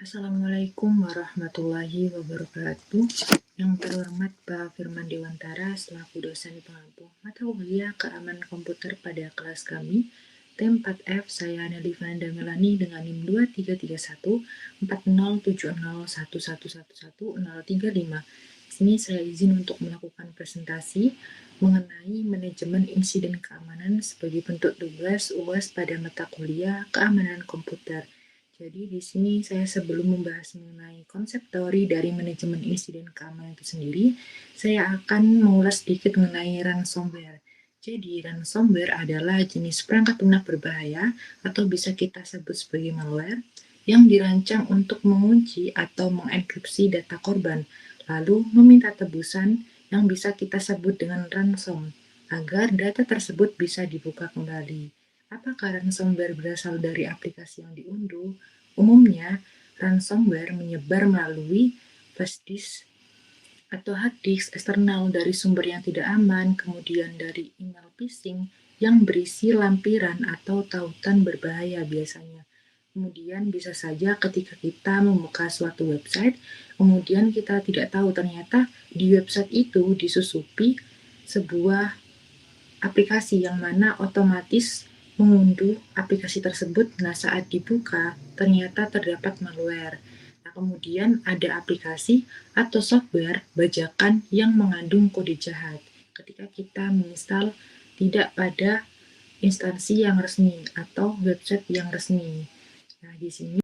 Assalamualaikum warahmatullahi wabarakatuh. Yang terhormat Pak Firman Dewantara selaku dosen pengampu mata kuliah keamanan komputer pada kelas kami T4F, saya Nelly Fernanda Melani dengan NIM 2331 407011111035. Di sini saya izin untuk melakukan presentasi mengenai manajemen insiden keamanan sebagai bentuk tugas UAS pada mata kuliah keamanan komputer. Jadi di sini saya sebelum membahas mengenai konsep teori dari manajemen insiden keamanan itu sendiri, saya akan mengulas sedikit mengenai ransomware. Jadi ransomware adalah jenis perangkat lunak berbahaya atau bisa kita sebut sebagai malware yang dirancang untuk mengunci atau mengenkripsi data korban, lalu meminta tebusan yang bisa kita sebut dengan ransom agar data tersebut bisa dibuka kembali. Apakah ransomware berasal dari aplikasi yang diunduh? Umumnya, ransomware menyebar melalui flash disk atau hard disk eksternal dari sumber yang tidak aman, kemudian dari email phishing yang berisi lampiran atau tautan berbahaya biasanya. Kemudian bisa saja ketika kita membuka suatu website, kemudian kita tidak tahu ternyata di website itu disusupi sebuah aplikasi yang mana otomatis mengunduh aplikasi tersebut. Nah, saat dibuka ternyata terdapat malware. Nah, kemudian ada aplikasi atau software bajakan yang mengandung kode jahat. Ketika kita menginstal tidak pada instansi yang resmi atau website yang resmi. Nah, di sini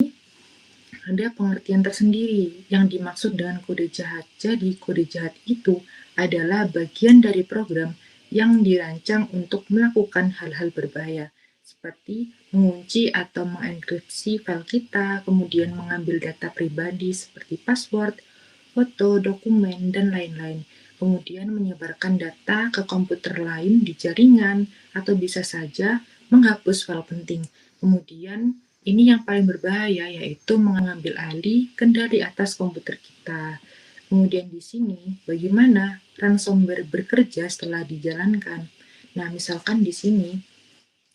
ada pengertian tersendiri yang dimaksud dengan kode jahat. Jadi, kode jahat itu adalah bagian dari program yang dirancang untuk melakukan hal-hal berbahaya, seperti mengunci atau mengenkripsi file kita, kemudian mengambil data pribadi seperti password, foto, dokumen, dan lain-lain. Kemudian menyebarkan data ke komputer lain di jaringan, atau bisa saja menghapus file penting. Kemudian ini yang paling berbahaya, yaitu mengambil alih kendali atas komputer kita. Kemudian di sini, bagaimana ransomware bekerja setelah dijalankan? Nah, misalkan di sini,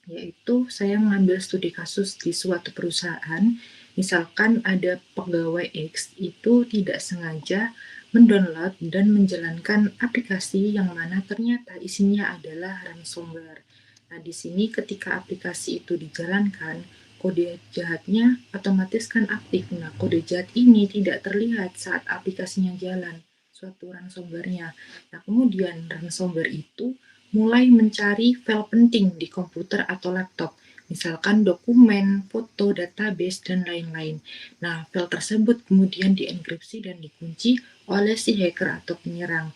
yaitu saya mengambil studi kasus di suatu perusahaan, misalkan ada pegawai X itu tidak sengaja mendownload dan menjalankan aplikasi yang mana ternyata isinya adalah ransomware. Nah, di sini ketika aplikasi itu dijalankan, kode jahatnya otomatis kan aktif. Nah, kode jahat ini tidak terlihat saat aplikasinya jalan, suatu ransomware-nya. Nah, kemudian ransomware itu mulai mencari file penting di komputer atau laptop, misalkan dokumen, foto, database, dan lain-lain. Nah, file tersebut kemudian dienkripsi dan dikunci oleh si hacker atau penyerang.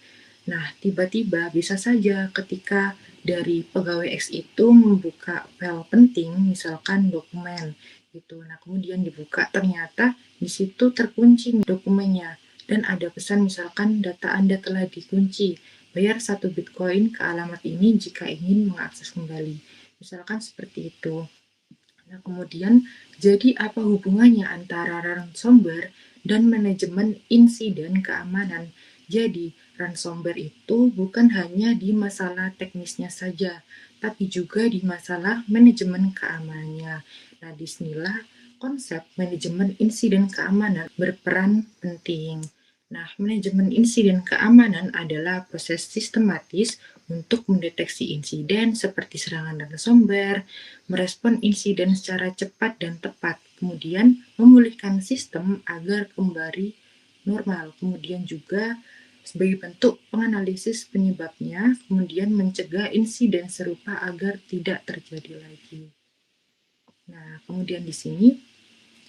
Nah, tiba-tiba bisa saja ketika dari pegawai X itu membuka file penting, misalkan dokumen, gitu. Nah, kemudian dibuka, ternyata di situ terkunci dokumennya, dan ada pesan misalkan data Anda telah dikunci. Bayar 1 Bitcoin ke alamat ini jika ingin mengakses kembali. Misalkan seperti itu. Nah, kemudian, jadi apa hubungannya antara ransomware dan manajemen insiden keamanan? Jadi, ransomware itu bukan hanya di masalah teknisnya saja, tapi juga di masalah manajemen keamanannya. Nah, disinilah konsep manajemen insiden keamanan berperan penting. Nah, manajemen insiden keamanan adalah proses sistematis untuk mendeteksi insiden seperti serangan ransomware, merespon insiden secara cepat dan tepat, kemudian memulihkan sistem agar kembali normal, kemudian juga sebagai bentuk penganalisis penyebabnya, kemudian mencegah insiden serupa agar tidak terjadi lagi. Nah, kemudian di sini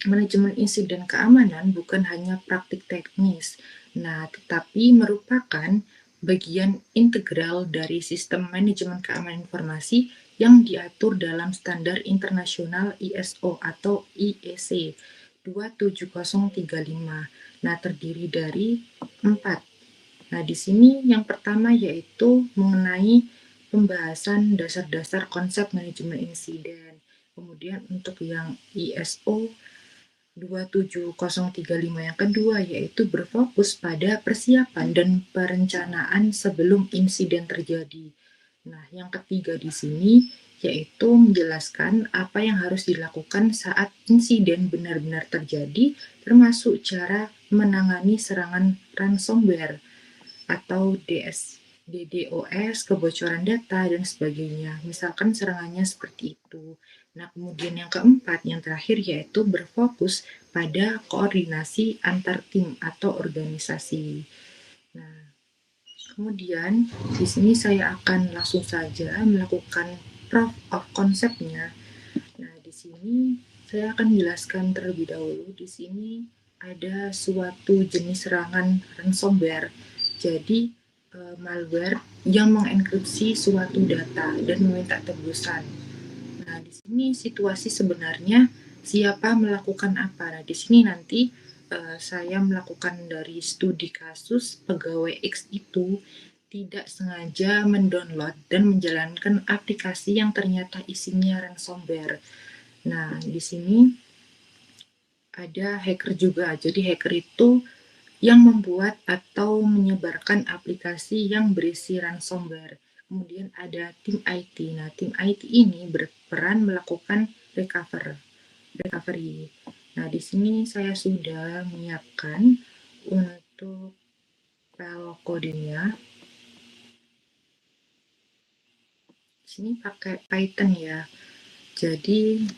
manajemen insiden keamanan bukan hanya praktik teknis, nah, tetapi merupakan bagian integral dari sistem manajemen keamanan informasi yang diatur dalam standar internasional ISO atau IEC 27035. Nah, terdiri dari 4. Nah, di sini yang pertama yaitu mengenai pembahasan dasar-dasar konsep manajemen insiden. Kemudian untuk yang ISO 27035 yang kedua yaitu berfokus pada persiapan dan perencanaan sebelum insiden terjadi. Nah, yang ketiga di sini yaitu menjelaskan apa yang harus dilakukan saat insiden benar-benar terjadi, termasuk cara menangani serangan ransomware atau DDoS, kebocoran data, dan sebagainya. Misalkan serangannya seperti itu. Nah, kemudian yang keempat, yang terakhir, yaitu berfokus pada koordinasi antar tim atau organisasi. Nah, kemudian di sini saya akan langsung saja melakukan proof of concept-nya. Nah, di sini saya akan jelaskan terlebih dahulu. Di sini ada suatu jenis serangan ransomware. Jadi, malware yang mengenkripsi suatu data dan meminta tebusan. Nah, di sini situasi sebenarnya siapa melakukan apa. Nah, di sini nanti saya melakukan dari studi kasus pegawai X itu tidak sengaja mendownload dan menjalankan aplikasi yang ternyata isinya ransomware. Nah, di sini ada hacker juga. Jadi hacker itu yang membuat atau menyebarkan aplikasi yang berisi ransomware. Kemudian ada tim IT. Nah, tim IT ini berperan melakukan recovery. Nah, di sini saya sudah menyiapkan untuk file kodenya. Di sini pakai Python ya. Jadi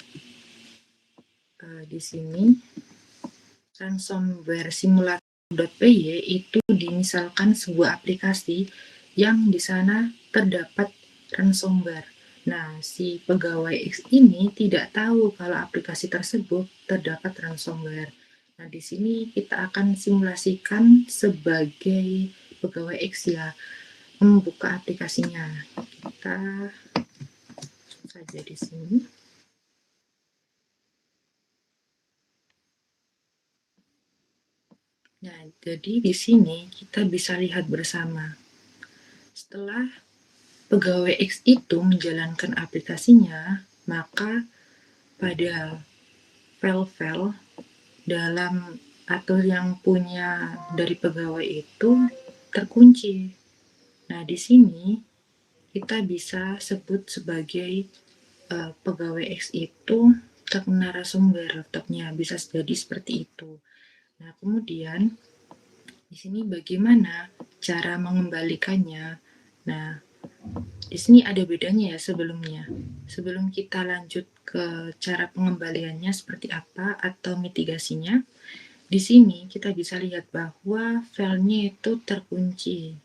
di sini ransomware simulator.py itu dimisalkan sebuah aplikasi yang di sana terdapat ransomware. Nah, si pegawai X ini tidak tahu kalau aplikasi tersebut terdapat ransomware. Nah, di sini kita akan simulasikan sebagai pegawai X ya, membuka aplikasinya. Kita saja di sini. Nah, jadi di sini kita bisa lihat bersama. Setelah pegawai X itu menjalankan aplikasinya, maka pada file-file dalam atau yang punya dari pegawai itu terkunci. Nah, di sini kita bisa sebut sebagai pegawai X itu terkena ransomware laptopnya, bisa jadi seperti itu. Nah, kemudian di sini bagaimana cara mengembalikannya? Nah, di sini ada bedanya ya sebelumnya. Sebelum kita lanjut ke cara pengembaliannya seperti apa atau mitigasinya, di sini kita bisa lihat bahwa filenya itu terkunci.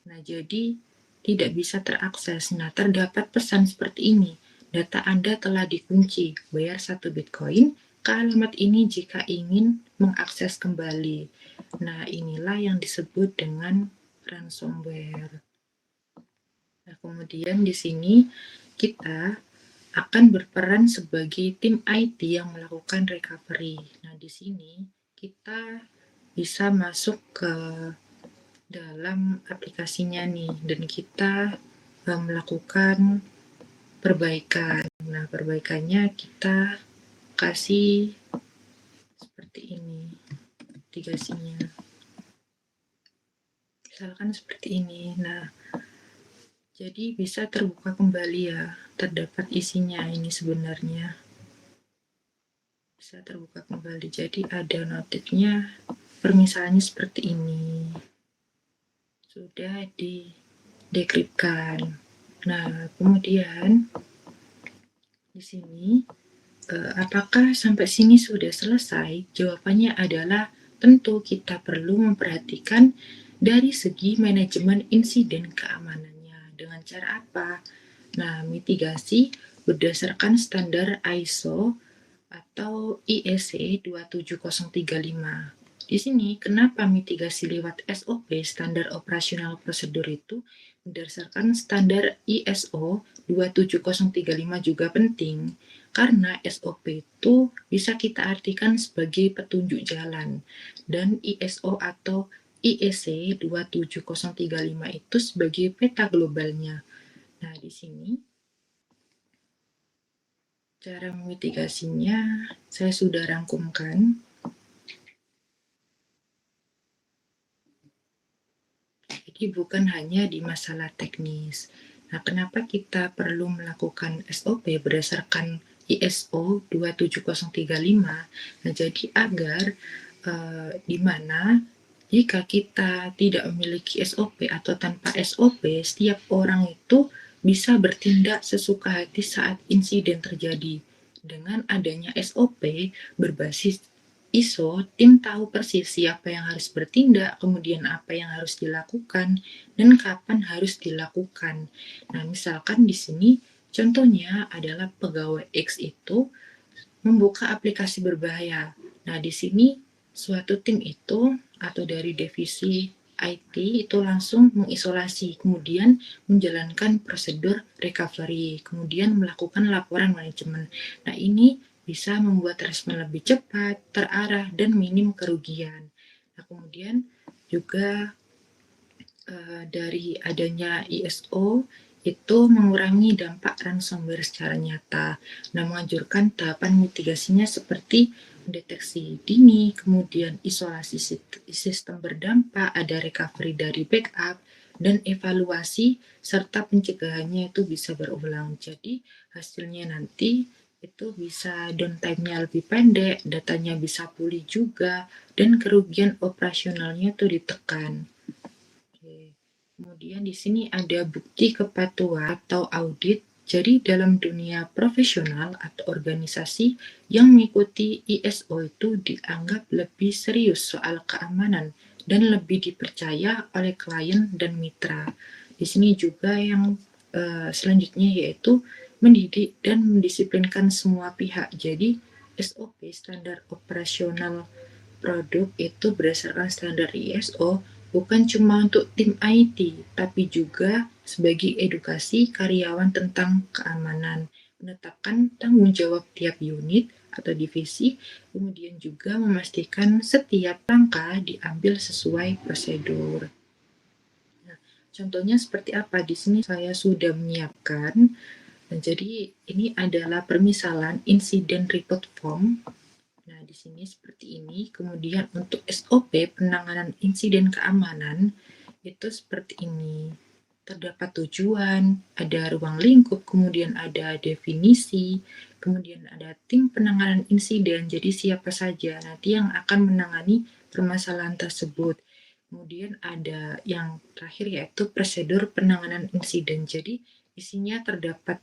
Nah, jadi tidak bisa terakses. Nah, terdapat pesan seperti ini. Data Anda telah dikunci. Bayar 1 Bitcoin ke alamat ini jika ingin mengakses kembali. Nah, inilah yang disebut dengan ransomware. Nah, kemudian di sini kita akan berperan sebagai tim IT yang melakukan recovery. Nah, di sini kita bisa masuk ke dalam aplikasinya nih dan kita melakukan perbaikan. Nah, perbaikannya kita kasih seperti ini mitigasinya. Misalkan seperti ini. Nah, jadi bisa terbuka kembali ya, terdapat isinya ini sebenarnya. Bisa terbuka kembali, jadi ada notifnya, permisalannya seperti ini. Sudah didekripkan. Nah, kemudian di sini apakah sampai sini sudah selesai? Jawabannya adalah tentu kita perlu memperhatikan dari segi manajemen insiden keamanannya. Dengan cara apa? Nah, mitigasi berdasarkan standar ISO atau IEC 27035. Di sini, kenapa mitigasi lewat SOP, standar operasional prosedur itu, berdasarkan standar ISO 27035 juga penting, karena SOP itu bisa kita artikan sebagai petunjuk jalan, dan ISO atau IEC 27035 itu sebagai peta globalnya. Nah, di sini cara memitigasinya saya sudah rangkumkan. Jadi bukan hanya di masalah teknis. Nah, kenapa kita perlu melakukan SOP berdasarkan ISO 27035? Nah, jadi agar di mana jika kita tidak memiliki SOP atau tanpa SOP, setiap orang itu bisa bertindak sesuka hati saat insiden terjadi. Dengan adanya SOP berbasis ISO, tim tahu persis siapa yang harus bertindak, kemudian apa yang harus dilakukan, dan kapan harus dilakukan. Nah, misalkan di sini contohnya adalah pegawai X itu membuka aplikasi berbahaya. Nah, di sini suatu tim itu atau dari divisi IT itu langsung mengisolasi, kemudian menjalankan prosedur recovery, kemudian melakukan laporan manajemen. Nah, ini bisa membuat respon lebih cepat, terarah, dan minim kerugian. Nah, kemudian juga dari adanya ISO itu mengurangi dampak ransomware secara nyata. Nah, menganjurkan tahapan mitigasinya seperti deteksi dini, kemudian isolasi sistem berdampak, ada recovery dari backup, dan evaluasi serta pencegahannya itu bisa berulang. Jadi hasilnya nanti itu bisa downtime-nya lebih pendek, datanya bisa pulih juga, dan kerugian operasionalnya itu ditekan. Oke. Kemudian di sini ada bukti kepatuhan atau audit. Jadi dalam dunia profesional atau organisasi yang mengikuti ISO itu dianggap lebih serius soal keamanan dan lebih dipercaya oleh klien dan mitra. Di sini juga yang selanjutnya yaitu mendidik dan mendisiplinkan semua pihak. Jadi SOP standar operasional produk itu berdasarkan standar ISO bukan cuma untuk tim IT, tapi juga sebagai edukasi karyawan tentang keamanan, menetapkan tanggung jawab tiap unit atau divisi, kemudian juga memastikan setiap langkah diambil sesuai prosedur. Nah, contohnya seperti apa? Di sini saya sudah menyiapkan. Nah, jadi ini adalah permisalan insiden report form. Nah, di sini seperti ini. Kemudian untuk SOP penanganan insiden keamanan itu seperti ini. Terdapat tujuan, ada ruang lingkup, kemudian ada definisi, kemudian ada tim penanganan insiden. Jadi siapa saja nanti yang akan menangani permasalahan tersebut. Kemudian ada yang terakhir yaitu prosedur penanganan insiden. Jadi isinya terdapat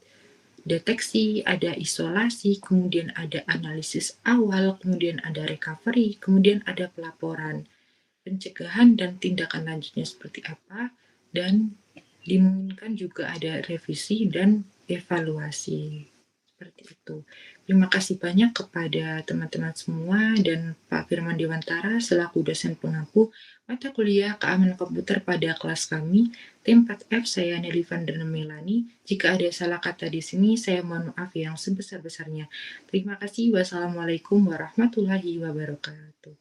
deteksi, ada isolasi, kemudian ada analisis awal, kemudian ada recovery, kemudian ada pelaporan, pencegahan dan tindakan lanjutnya seperti apa, dan dimungkinkan juga ada revisi dan evaluasi. Seperti itu. Terima kasih banyak kepada teman-teman semua dan Pak Firman Dewantara selaku dosen pengampu mata kuliah keamanan komputer pada kelas kami. Tim 4F saya Nelly Vandana Melani. Jika ada salah kata di sini, saya mohon maaf yang sebesar-besarnya. Terima kasih. Wassalamualaikum warahmatullahi wabarakatuh.